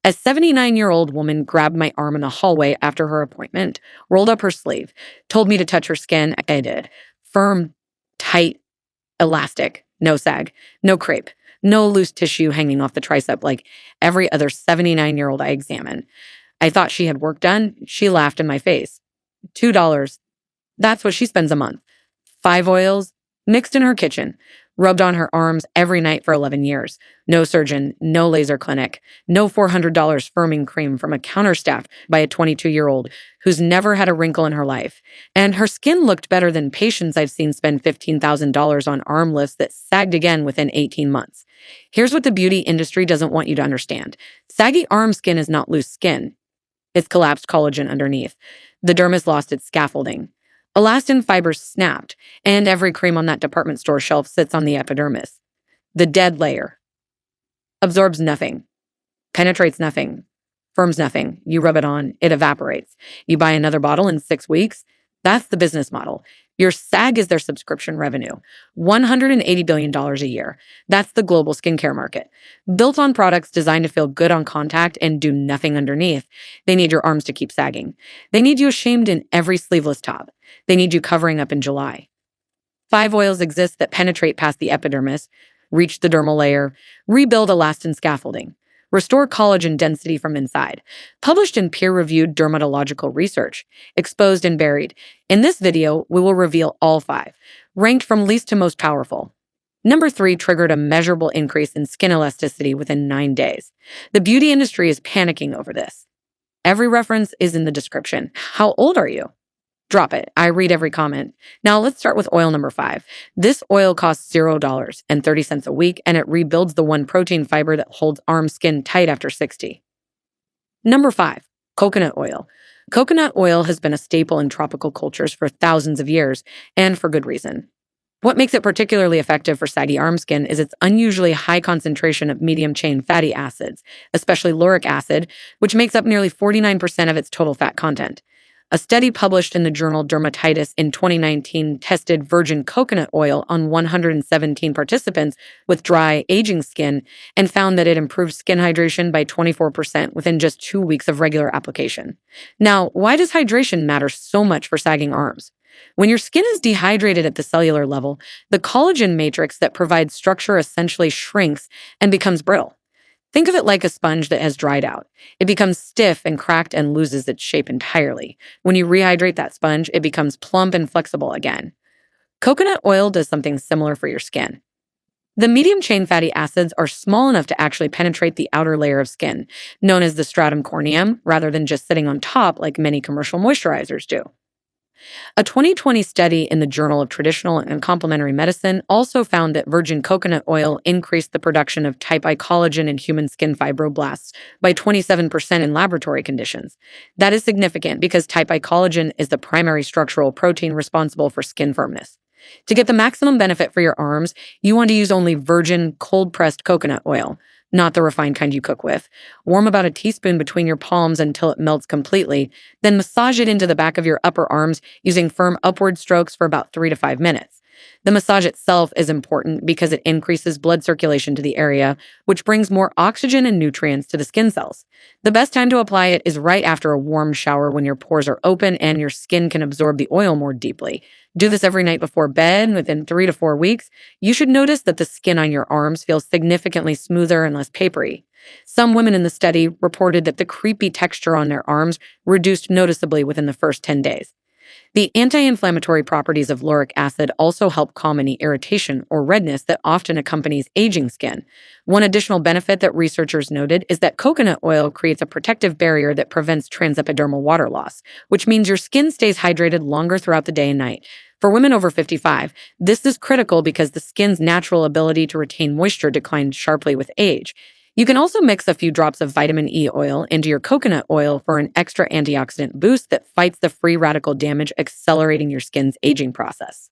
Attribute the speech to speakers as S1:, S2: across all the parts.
S1: A 79-year-old woman grabbed my arm in the hallway after her appointment, rolled up her sleeve, told me to touch her skin. I did. Firm, tight, elastic, no sag, no crepe, no loose tissue hanging off the tricep like every other 79-year-old I examined. I thought she had work done. She laughed in my face. $2. That's what she spends a month. 5 oils, mixed in her kitchen, rubbed on her arms every night for 11 years. No surgeon, no laser clinic, no $400 firming cream from a counter staff by a 22-year-old who's never had a wrinkle in her life. And her skin looked better than patients I've seen spend $15,000 on arm lifts that sagged again within 18 months. Here's what the beauty industry doesn't want you to understand. Saggy arm skin is not loose skin. It's collapsed collagen underneath. The dermis lost its scaffolding. Elastin fibers snapped, and every cream on that department store shelf sits on the epidermis. The dead layer. Absorbs nothing. Penetrates nothing. Firms nothing. You rub it on, it evaporates. You buy another bottle in 6 weeks. That's the business model. Your SAG is their subscription revenue. $180 billion a year. That's the global skincare market. Built on products designed to feel good on contact and do nothing underneath. They need your arms to keep sagging. They need you ashamed in every sleeveless top. They need you covering up in July. 5 oils exist that penetrate past the epidermis, reach the dermal layer, rebuild elastin scaffolding, restore collagen density from inside. Published in peer-reviewed dermatological research, exposed and buried. In this video, we will reveal all 5, ranked from least to most powerful. Number 3 triggered a measurable increase in skin elasticity within 9 days. The beauty industry is panicking over this. Every reference is in the description. How old are you? Drop it. I read every comment. Now let's start with oil number 5. This oil costs $0.30 a week, and it rebuilds the one protein fiber that holds arm skin tight after 60. Number 5, coconut oil. Coconut oil has been a staple in tropical cultures for thousands of years, and for good reason. What makes it particularly effective for saggy arm skin is its unusually high concentration of medium-chain fatty acids, especially lauric acid, which makes up nearly 49% of its total fat content. A study published in the journal Dermatitis in 2019 tested virgin coconut oil on 117 participants with dry, aging skin and found that it improved skin hydration by 24% within just 2 weeks of regular application. Now, why does hydration matter so much for sagging arms? When your skin is dehydrated at the cellular level, the collagen matrix that provides structure essentially shrinks and becomes brittle. Think of it like a sponge that has dried out. It becomes stiff and cracked and loses its shape entirely. When you rehydrate that sponge, it becomes plump and flexible again. Coconut oil does something similar for your skin. The medium-chain fatty acids are small enough to actually penetrate the outer layer of skin, known as the stratum corneum, rather than just sitting on top like many commercial moisturizers do. A 2020 study in the Journal of Traditional and Complementary Medicine also found that virgin coconut oil increased the production of type I collagen in human skin fibroblasts by 27% in laboratory conditions. That is significant because type I collagen is the primary structural protein responsible for skin firmness. To get the maximum benefit for your arms, you want to use only virgin, cold-pressed coconut oil, not the refined kind you cook with. Warm about a teaspoon between your palms until it melts completely, then massage it into the back of your upper arms using firm upward strokes for about 3 to 5 minutes. The massage itself is important because it increases blood circulation to the area, which brings more oxygen and nutrients to the skin cells. The best time to apply it is right after a warm shower when your pores are open and your skin can absorb the oil more deeply. Do this every night before bed. Within 3 to 4 weeks, you should notice that the skin on your arms feels significantly smoother and less papery. Some women in the study reported that the crepey texture on their arms reduced noticeably within the first 10 days. The anti-inflammatory properties of lauric acid also help calm any irritation or redness that often accompanies aging skin. One additional benefit that researchers noted is that coconut oil creates a protective barrier that prevents transepidermal water loss, which means your skin stays hydrated longer throughout the day and night. For women over 55, this is critical because the skin's natural ability to retain moisture declines sharply with age. You can also mix a few drops of vitamin E oil into your coconut oil for an extra antioxidant boost that fights the free radical damage, accelerating your skin's aging process.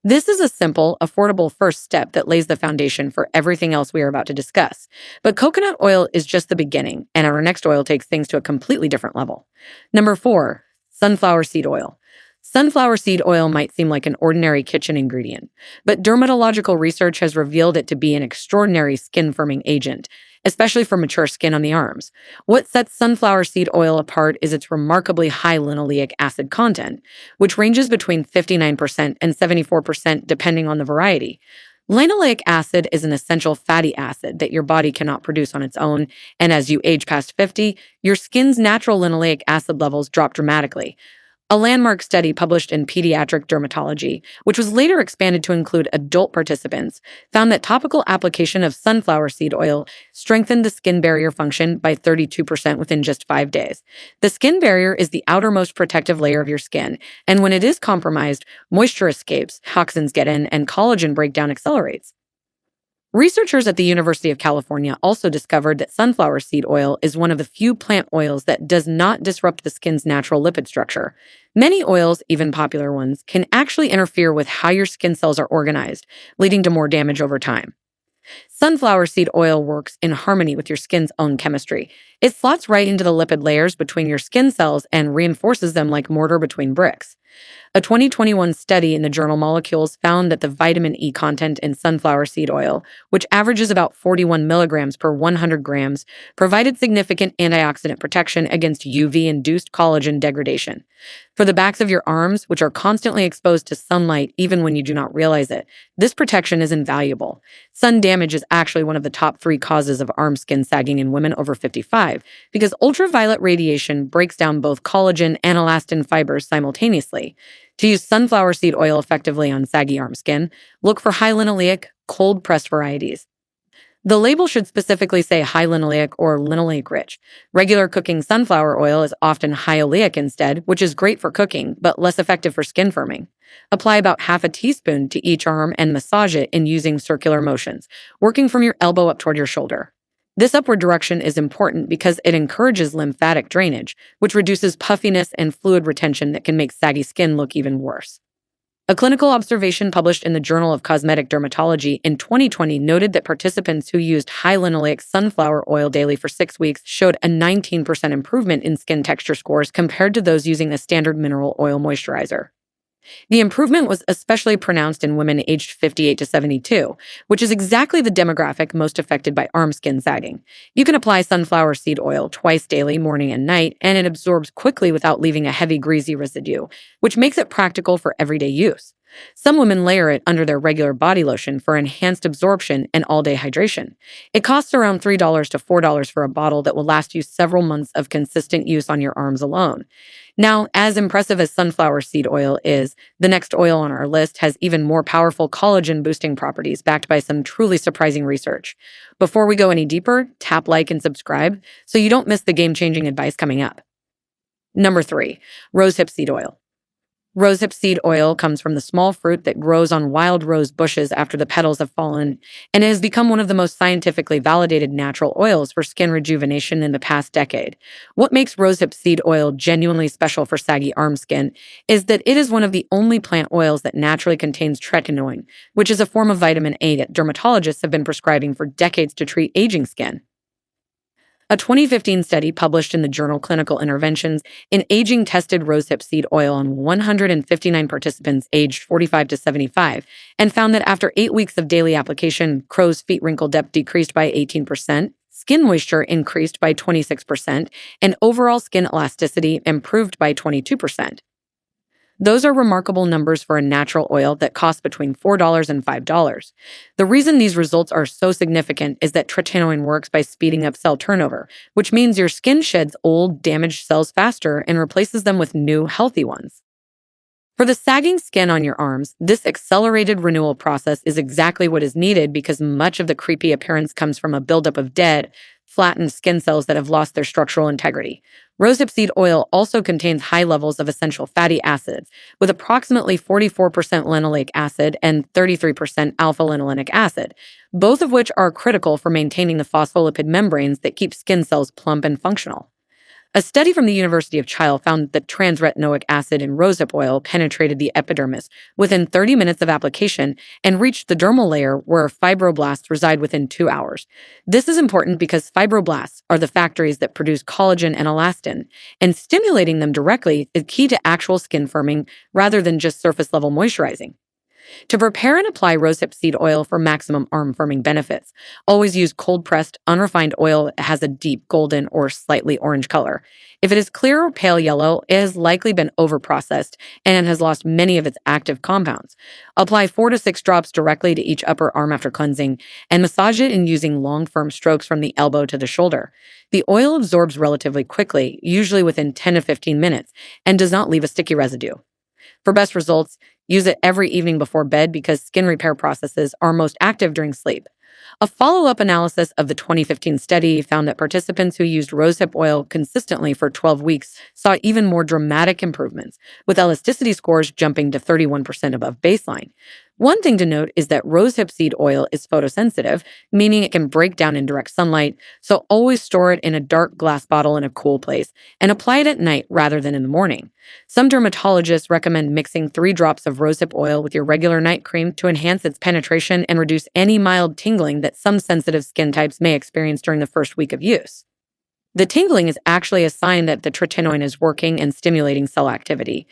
S1: This is a simple, affordable first step that lays the foundation for everything else we are about to discuss. But coconut oil is just the beginning, and our next oil takes things to a completely different level. Number 4, sunflower seed oil. Sunflower seed oil might seem like an ordinary kitchen ingredient, but dermatological research has revealed it to be an extraordinary skin-firming agent. especially for mature skin on the arms. What sets sunflower seed oil apart is its remarkably high linoleic acid content, which ranges between 59% and 74% depending on the variety. Linoleic acid is an essential fatty acid that your body cannot produce on its own, and as you age past 50, your skin's natural linoleic acid levels drop dramatically. A landmark study published in Pediatric Dermatology, which was later expanded to include adult participants, found that topical application of sunflower seed oil strengthened the skin barrier function by 32% within just 5 days. The skin barrier is the outermost protective layer of your skin, and when it is compromised, moisture escapes, toxins get in, and collagen breakdown accelerates. Researchers at the University of California also discovered that sunflower seed oil is one of the few plant oils that does not disrupt the skin's natural lipid structure. Many oils, even popular ones, can actually interfere with how your skin cells are organized, leading to more damage over time. Sunflower seed oil works in harmony with your skin's own chemistry. It slots right into the lipid layers between your skin cells and reinforces them like mortar between bricks. A 2021 study in the journal Molecules found that the vitamin E content in sunflower seed oil, which averages about 41 milligrams per 100 grams, provided significant antioxidant protection against UV-induced collagen degradation. For the backs of your arms, which are constantly exposed to sunlight even when you do not realize it, this protection is invaluable. Sun damage is actually one of the top 3 causes of arm skin sagging in women over 55 because ultraviolet radiation breaks down both collagen and elastin fibers simultaneously. To use sunflower seed oil effectively on saggy arm skin, look for high linoleic, cold-pressed varieties. The label should specifically say high linoleic or linoleic rich. Regular cooking sunflower oil is often high oleic instead, which is great for cooking, but less effective for skin firming. Apply about half a teaspoon to each arm and massage it in using circular motions, working from your elbow up toward your shoulder. This upward direction is important because it encourages lymphatic drainage, which reduces puffiness and fluid retention that can make saggy skin look even worse. A clinical observation published in the Journal of Cosmetic Dermatology in 2020 noted that participants who used high linoleic sunflower oil daily for 6 weeks showed a 19% improvement in skin texture scores compared to those using a standard mineral oil moisturizer. The improvement was especially pronounced in women aged 58 to 72, which is exactly the demographic most affected by arm skin sagging. You can apply sunflower seed oil twice daily, morning and night, and it absorbs quickly without leaving a heavy, greasy residue, which makes it practical for everyday use. Some women layer it under their regular body lotion for enhanced absorption and all-day hydration. It costs around $3 to $4 for a bottle that will last you several months of consistent use on your arms alone. Now, as impressive as sunflower seed oil is, the next oil on our list has even more powerful collagen-boosting properties backed by some truly surprising research. Before we go any deeper, tap like and subscribe so you don't miss the game-changing advice coming up. Number 3, rosehip seed oil. Rosehip seed oil comes from the small fruit that grows on wild rose bushes after the petals have fallen, and it has become one of the most scientifically validated natural oils for skin rejuvenation in the past decade. What makes rosehip seed oil genuinely special for saggy arm skin is that it is one of the only plant oils that naturally contains tretinoin, which is a form of vitamin A that dermatologists have been prescribing for decades to treat aging skin. A 2015 study published in the journal Clinical Interventions in Aging tested rosehip seed oil on 159 participants aged 45 to 75 and found that after 8 weeks of daily application, crow's feet wrinkle depth decreased by 18%, skin moisture increased by 26%, and overall skin elasticity improved by 22%. Those are remarkable numbers for a natural oil that costs between $4 and $5. The reason these results are so significant is that tretinoin works by speeding up cell turnover, which means your skin sheds old, damaged cells faster and replaces them with new, healthy ones. For the sagging skin on your arms, this accelerated renewal process is exactly what is needed because much of the crepey appearance comes from a buildup of dead, flattened skin cells that have lost their structural integrity. Rosehip seed oil also contains high levels of essential fatty acids, with approximately 44% linoleic acid and 33% alpha-linolenic acid, both of which are critical for maintaining the phospholipid membranes that keep skin cells plump and functional. A study from the University of Chile found that transretinoic acid in rosehip oil penetrated the epidermis within 30 minutes of application and reached the dermal layer where fibroblasts reside within 2 hours. This is important because fibroblasts are the factories that produce collagen and elastin, and stimulating them directly is key to actual skin firming rather than just surface-level moisturizing. To prepare and apply rosehip seed oil for maximum arm firming benefits, always use cold-pressed, unrefined oil that has a deep golden or slightly orange color. If it is clear or pale yellow, it has likely been overprocessed and has lost many of its active compounds. Apply 4 to 6 drops directly to each upper arm after cleansing and massage it in using long, firm strokes from the elbow to the shoulder. The oil absorbs relatively quickly, usually within 10 to 15 minutes, and does not leave a sticky residue. For best results, use it every evening before bed because skin repair processes are most active during sleep. A follow-up analysis of the 2015 study found that participants who used rosehip oil consistently for 12 weeks saw even more dramatic improvements, with elasticity scores jumping to 31% above baseline. One thing to note is that rosehip seed oil is photosensitive, meaning it can break down in direct sunlight, so always store it in a dark glass bottle in a cool place and apply it at night rather than in the morning. Some dermatologists recommend mixing 3 drops of rosehip oil with your regular night cream to enhance its penetration and reduce any mild tingling that some sensitive skin types may experience during the first week of use. The tingling is actually a sign that the tretinoin is working and stimulating cell activity.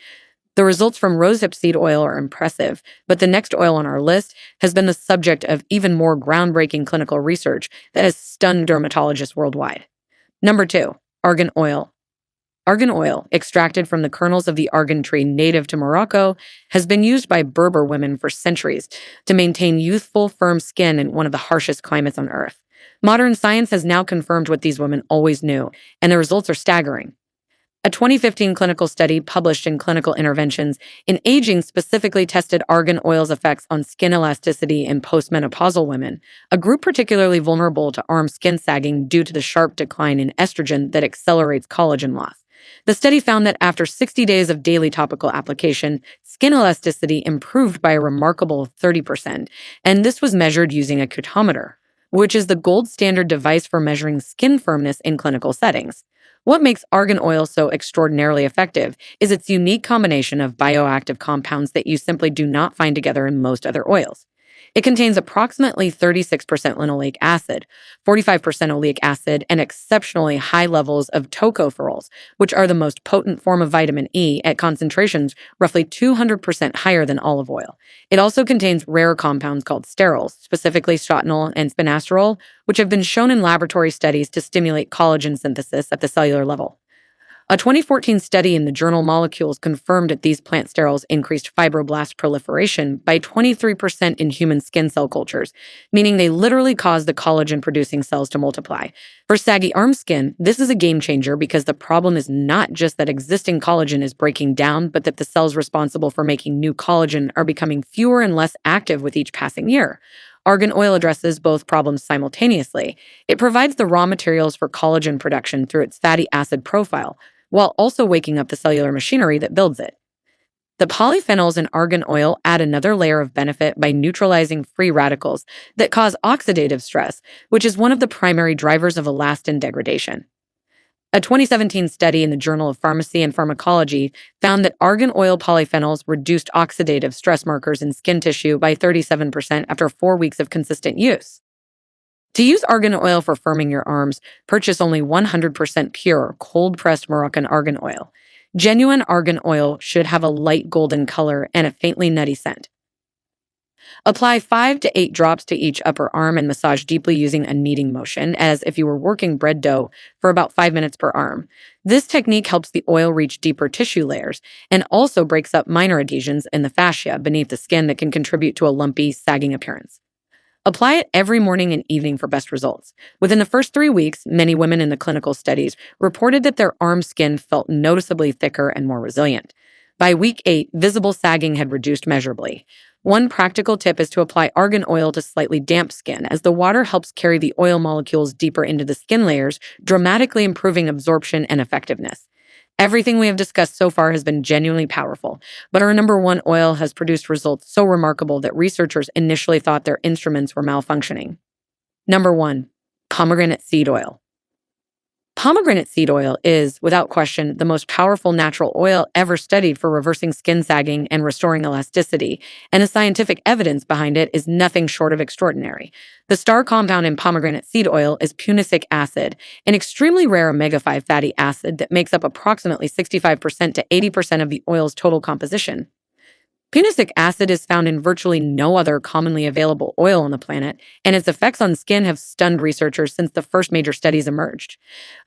S1: The results from rosehip seed oil are impressive, but the next oil on our list has been the subject of even more groundbreaking clinical research that has stunned dermatologists worldwide. Number 2, argan oil. Argan oil, extracted from the kernels of the argan tree native to Morocco, has been used by Berber women for centuries to maintain youthful, firm skin in one of the harshest climates on Earth. Modern science has now confirmed what these women always knew, and the results are staggering. A 2015 clinical study published in Clinical Interventions in Aging specifically tested argan oil's effects on skin elasticity in postmenopausal women, a group particularly vulnerable to arm skin sagging due to the sharp decline in estrogen that accelerates collagen loss. The study found that after 60 days of daily topical application, skin elasticity improved by a remarkable 30%, and this was measured using a cutometer, which is the gold standard device for measuring skin firmness in clinical settings. What makes argan oil so extraordinarily effective is its unique combination of bioactive compounds that you simply do not find together in most other oils. It contains approximately 36% linoleic acid, 45% oleic acid, and exceptionally high levels of tocopherols, which are the most potent form of vitamin E at concentrations roughly 200% higher than olive oil. It also contains rare compounds called sterols, specifically stratonol and spinasterol, which have been shown in laboratory studies to stimulate collagen synthesis at the cellular level. A 2014 study in the journal Molecules confirmed that these plant sterols increased fibroblast proliferation by 23% in human skin cell cultures, meaning they literally cause the collagen-producing cells to multiply. For saggy arm skin, this is a game changer because the problem is not just that existing collagen is breaking down, but that the cells responsible for making new collagen are becoming fewer and less active with each passing year. Argan oil addresses both problems simultaneously. It provides the raw materials for collagen production through its fatty acid profile, while also waking up the cellular machinery that builds it. The polyphenols in argan oil add another layer of benefit by neutralizing free radicals that cause oxidative stress, which is one of the primary drivers of elastin degradation. A 2017 study in the Journal of Pharmacy and Pharmacology found that argan oil polyphenols reduced oxidative stress markers in skin tissue by 37% after 4 weeks of consistent use. To use argan oil for firming your arms, purchase only 100% pure, cold-pressed Moroccan argan oil. Genuine argan oil should have a light golden color and a faintly nutty scent. Apply 5 to 8 drops to each upper arm and massage deeply using a kneading motion, as if you were working bread dough, for about 5 minutes per arm. This technique helps the oil reach deeper tissue layers and also breaks up minor adhesions in the fascia beneath the skin that can contribute to a lumpy, sagging appearance. Apply it every morning and evening for best results. Within the first 3 weeks, many women in the clinical studies reported that their arm skin felt noticeably thicker and more resilient. By week 8, visible sagging had reduced measurably. One practical tip is to apply argan oil to slightly damp skin, as the water helps carry the oil molecules deeper into the skin layers, dramatically improving absorption and effectiveness. Everything we have discussed so far has been genuinely powerful, but our number 1 oil has produced results so remarkable that researchers initially thought their instruments were malfunctioning. Number 1, pomegranate seed oil. Pomegranate seed oil is, without question, the most powerful natural oil ever studied for reversing skin sagging and restoring elasticity, and the scientific evidence behind it is nothing short of extraordinary. The star compound in pomegranate seed oil is punicic acid, an extremely rare omega-5 fatty acid that makes up approximately 65% to 80% of the oil's total composition. Penic acid is found in virtually no other commonly available oil on the planet, and its effects on skin have stunned researchers since the first major studies emerged.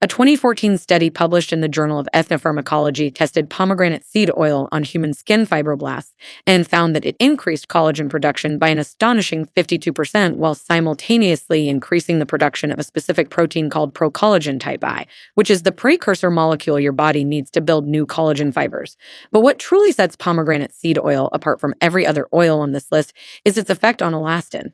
S1: A 2014 study published in the Journal of Ethnopharmacology tested pomegranate seed oil on human skin fibroblasts and found that it increased collagen production by an astonishing 52% while simultaneously increasing the production of a specific protein called procollagen type I, which is the precursor molecule your body needs to build new collagen fibers. But what truly sets pomegranate seed oil apart from every other oil on this list is its effect on elastin.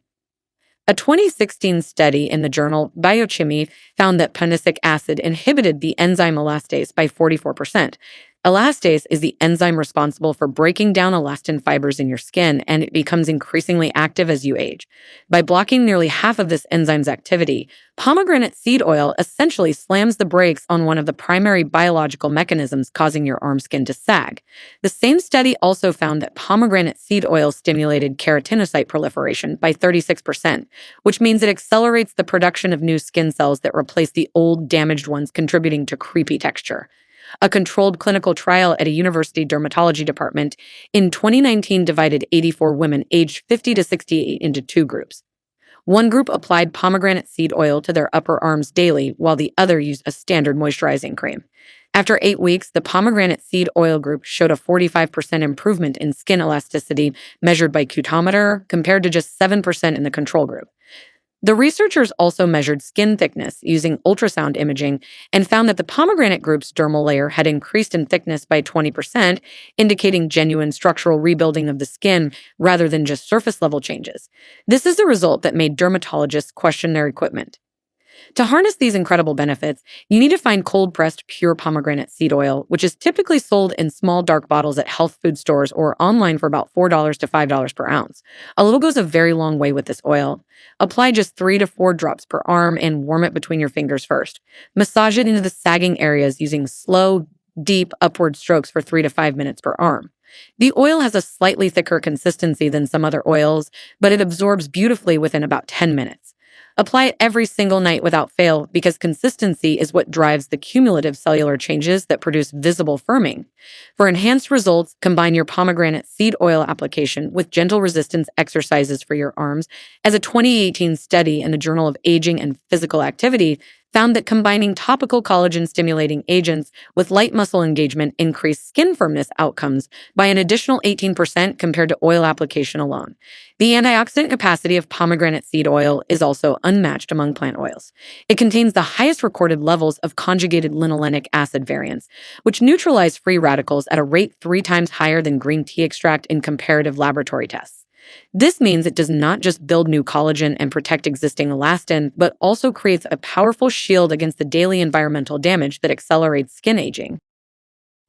S1: A 2016 study in the journal Biochemie found that penic acid inhibited the enzyme elastase by 44%. Elastase is the enzyme responsible for breaking down elastin fibers in your skin, and it becomes increasingly active as you age. By blocking nearly half of this enzyme's activity, pomegranate seed oil essentially slams the brakes on one of the primary biological mechanisms causing your arm skin to sag. The same study also found that pomegranate seed oil stimulated keratinocyte proliferation by 36%, which means it accelerates the production of new skin cells that replace the old damaged ones, contributing to crepey texture. A controlled clinical trial at a university dermatology department in 2019 divided 84 women aged 50 to 68 into two groups. One group applied pomegranate seed oil to their upper arms daily, while the other used a standard moisturizing cream. After 8 weeks, the pomegranate seed oil group showed a 45% improvement in skin elasticity measured by cutometer compared to just 7% in the control group. The researchers also measured skin thickness using ultrasound imaging and found that the pomegranate group's dermal layer had increased in thickness by 20%, indicating genuine structural rebuilding of the skin rather than just surface level changes. This is a result that made dermatologists question their equipment. To harness these incredible benefits, you need to find cold-pressed pure pomegranate seed oil, which is typically sold in small dark bottles at health food stores or online for about $4 to $5 per ounce. A little goes a very long way with this oil. Apply just 3 to 4 drops per arm and warm it between your fingers first. Massage it into the sagging areas using slow, deep upward strokes for 3 to 5 minutes per arm. The oil has a slightly thicker consistency than some other oils, but it absorbs beautifully within about 10 minutes. Apply it every single night without fail because consistency is what drives the cumulative cellular changes that produce visible firming. For enhanced results, combine your pomegranate seed oil application with gentle resistance exercises for your arms, as a 2018 study in the Journal of Aging and Physical Activity found that combining topical collagen-stimulating agents with light muscle engagement increased skin firmness outcomes by an additional 18% compared to oil application alone. The antioxidant capacity of pomegranate seed oil is also unmatched among plant oils. It contains the highest recorded levels of conjugated linolenic acid variants, which neutralize free radicals at a rate 3 times higher than green tea extract in comparative laboratory tests. This means it does not just build new collagen and protect existing elastin, but also creates a powerful shield against the daily environmental damage that accelerates skin aging.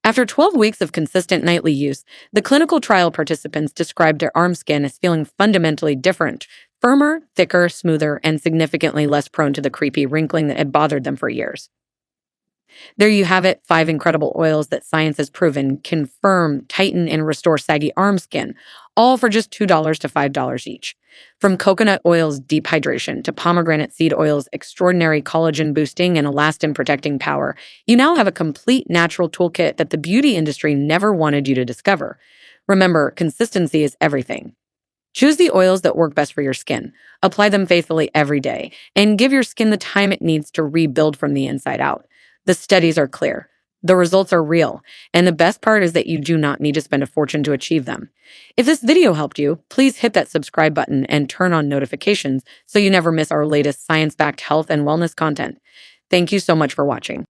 S1: After 12 weeks of consistent nightly use, the clinical trial participants described their arm skin as feeling fundamentally different, firmer, thicker, smoother, and significantly less prone to the creepy wrinkling that had bothered them for years. There you have it, 5 incredible oils that science has proven can firm, tighten, and restore saggy arm skin, all for just $2 to $5 each. From coconut oil's deep hydration to pomegranate seed oil's extraordinary collagen boosting and elastin protecting power, you now have a complete natural toolkit that the beauty industry never wanted you to discover. Remember, consistency is everything. Choose the oils that work best for your skin, apply them faithfully every day, and give your skin the time it needs to rebuild from the inside out. The studies are clear. The results are real. And the best part is that you do not need to spend a fortune to achieve them. If this video helped you, please hit that subscribe button and turn on notifications so you never miss our latest science-backed health and wellness content. Thank you so much for watching.